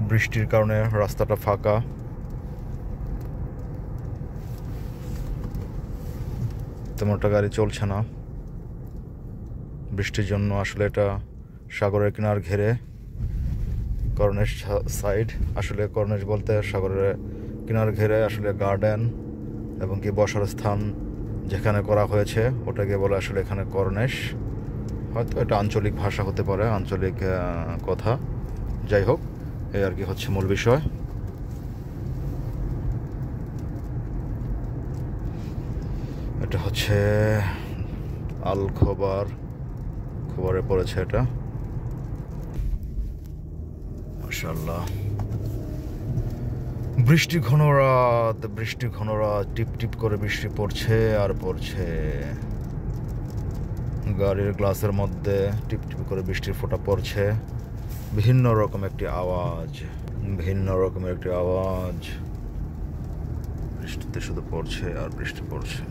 বৃষ্টির কারণে রাস্তাটা ফাঁকা। তেমন একটা গাড়ি চলছে না বৃষ্টির জন্য। আসলে এটা সাগরের কিনার ঘেরে কর্নেশ সাইড। আসলে কর্নেশ বলতে সাগরের কিনার ঘেরে আসলে গার্ডেন এবং কি বসার স্থান যেখানে করা হয়েছে ওটাকে বলে আসলে এখানে কর্নেশ। হয়তো এটা আঞ্চলিক ভাষা হতে পারে, আঞ্চলিক কথা। যাই হোক, এই আর কি হচ্ছে মূল বিষয়। এটা হচ্ছে আল খবর, খবরে পড়েছে এটা। মাশাআল্লাহ, বৃষ্টি ঘন রাত, বৃষ্টি ঘন রাত, টিপ টিপ করে বৃষ্টি পড়ছে আর পড়ছে। গাড়ির গ্লাসের মধ্যে টিপ টিপ করে বৃষ্টির ফোঁটা পড়ছে। ভিন্ন রকম একটি আওয়াজ, ভিন্ন রকমের একটি আওয়াজ। বৃষ্টিতে শুধু পড়ছে আর বৃষ্টি পড়ছে।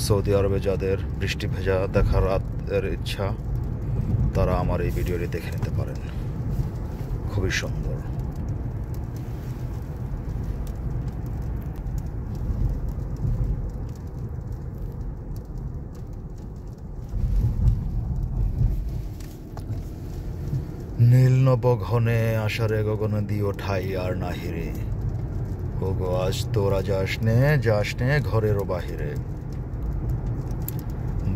সৌদি আরবে যাদের বৃষ্টি ভেজা দেখার রাতের ইচ্ছা, তারা আমার এই ভিডিওটি দেখে নিতে পারেন। খুবই সুন্দর। নীল নব ঘনে আষাঢ়ে গগনে দিও ঠাই আর নাহিরে। ওগো আজ তোরা যাসনে ঘরেরও বাহিরে।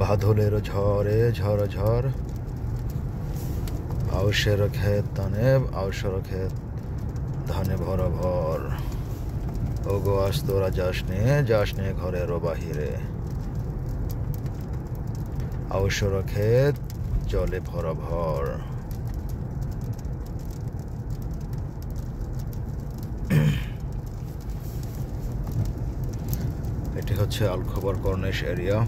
বাদলের ঝড়ে ঝড় ঝড়, আউশের ক্ষেত ধানে ভর ভর। ওগো আজ তোরা যাসনে ঘরেরও বাহিরে। আউশের ক্ষেত জলে ভর ভর। এটি হচ্ছে আল খবর কর্নেশ এরিয়া।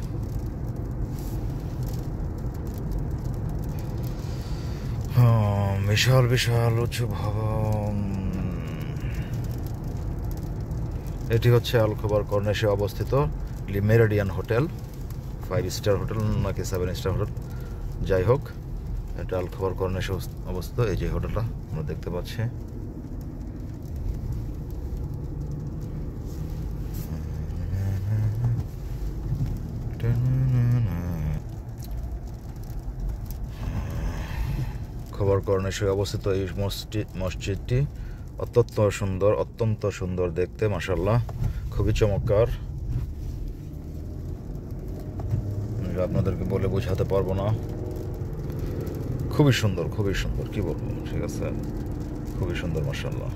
বিশাল বিশাল উঁচু ভবন। এটি হচ্ছে আল খবর কর্নেশে অবস্থিত মেরিডিয়ান হোটেল। 5 স্টার হোটেল নাকি 7 স্টার হোটেল, যাই হোক, এটা আল খবর কর্নেশে অবস্থিত। এই যে হোটেলটা আমরা দেখতে পাচ্ছি। খবর কর্নেশে অবস্থিত এই মসজিদটি অত্যন্ত সুন্দর দেখতে, মাশাআল্লাহ, খুবই চমৎকার। আপনাদেরকে বলে বোঝাতে পারবো না। খুবই সুন্দর, খুবই সুন্দর, কি বলবো, ঠিক আছে, খুবই সুন্দর, মাশাআল্লাহ।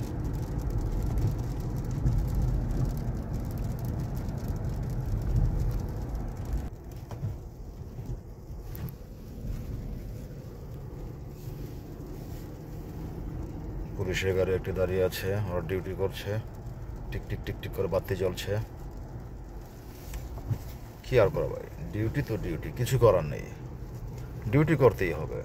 পুলিশের গাড়ি একটি দাঁড়িয়ে আছে, ওরা ডিউটি করছে। টিক টিক টিক টিক করে বাতি জ্বলছে। কি আর করা ভাই, ডিউটি তো ডিউটি, কিছু করার নেই, ডিউটি করতেই হবে।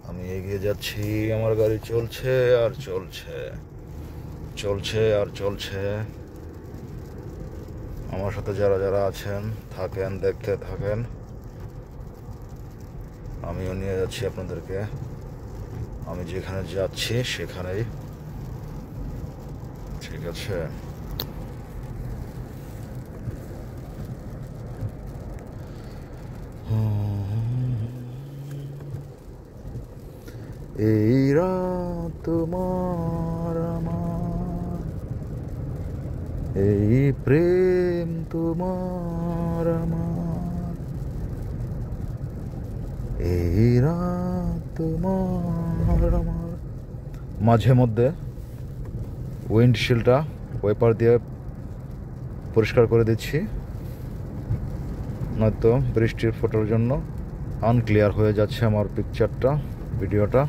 আমি এগিয়ে যাচ্ছি, আমার গাড়ি চলছে আর চলছে, চলছে আর চলছে। আমার সাথে যারা যারা আছেন থাকেন, দেখতে থাকেন। আমিও নিয়ে যাচ্ছি আপনাদেরকে, আমি যেখানে যাচ্ছি সেখানেই, ঠিক আছে। এই রাত তোমার আমার, এই প্রেম তোমার আমার, এই রাত তোমার আমার। মাঝে মধ্যে উইন্ডশিল্ডটা ওয়েপার দিয়ে পরিষ্কার করে দিচ্ছি, নয়তো বৃষ্টির ফোটার জন্য আনক্লিয়ার হয়ে যাচ্ছে আমার পিকচারটা, ভিডিওটা,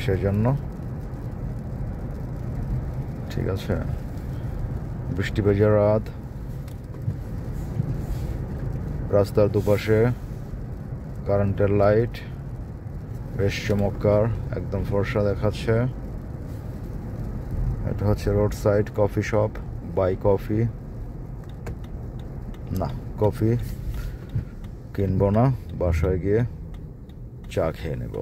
সেজন্য, ঠিক আছে। বৃষ্টি ভেজা রাত, রাস্তার দুপাশে কারেন্টের লাইট বেশ চমৎকার, একদম ফর্সা দেখাচ্ছে। এটা হচ্ছে road side coffee shop, buy coffee. না, কফি কিনবো না, বাসায় গিয়ে চা খেয়ে নেব।